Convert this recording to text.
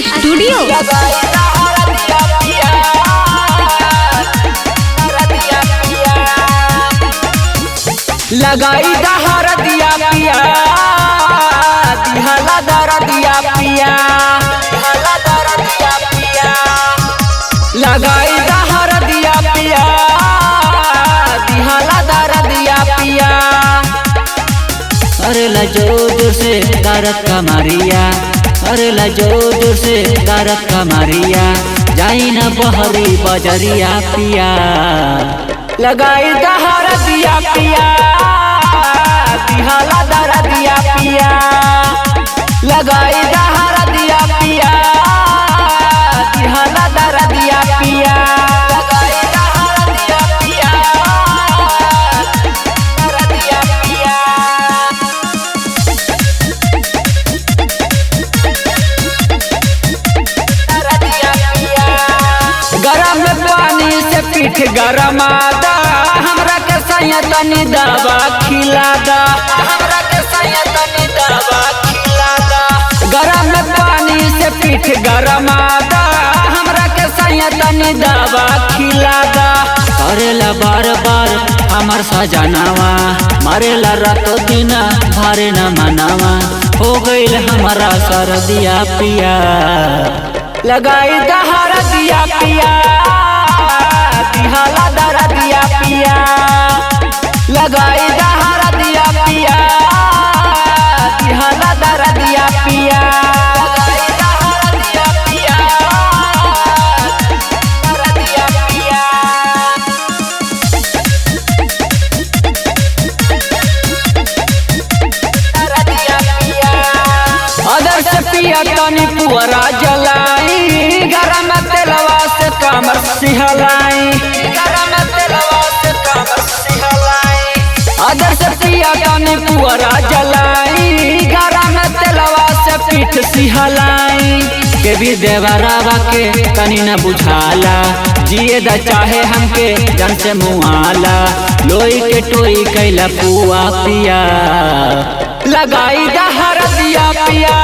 Studio. लगाई दहर दिया पिया दिहला दर दिया पिया लगाई दहर दिया पिया दिहला दर दिया पिया। अरे ला जोर से दर्द का मारिया, अरे ला जोर से दर्द का मारिया, जाई न बहरी बजरिया पिया। लगाई दहर दिया पिया दिहला दर दिया पिया, लगाई दहर दिया पिया दिहला दर दिया पिया, लगाई दहर दिया पिया दर दिया पिया। गरम पानी से पीठ गरमादा, हमरा के सैया तनी दवा खिलादा, हमरा के सैया तनी दवा खिलादा। गरम पानी से पीठ गरमादा, हमरा के सैया तनी दवा खिलादा। करेला बार बार हमर सजनावा, मारेला रातो दिन भारे न मनावा, हो गईल हमारा सरदिया पिया। लगाई दहर दिया पिया दिहला दर दिया पिया, लगाई दहर दिया पिया दिहला दर दिया पिया, लगाई दहर दिया पिया दर दिया पिया। दर दिया पिया अदर से पिया तनी पुअरा जलाई, गरम तेलवा से कमर सिहलाई, गरम तेलवा से कमर सिहलाई। अदर से पिया तनी पुअरा जलाई, गरम तेलवा से पीठ सिहलाई। के भी देवरावा के तनी न बुझाला, जिए दा चाहे हमके जन से मुआला, लोई के टोई कैला पुआ पिया। लगाई दहर दिया पिया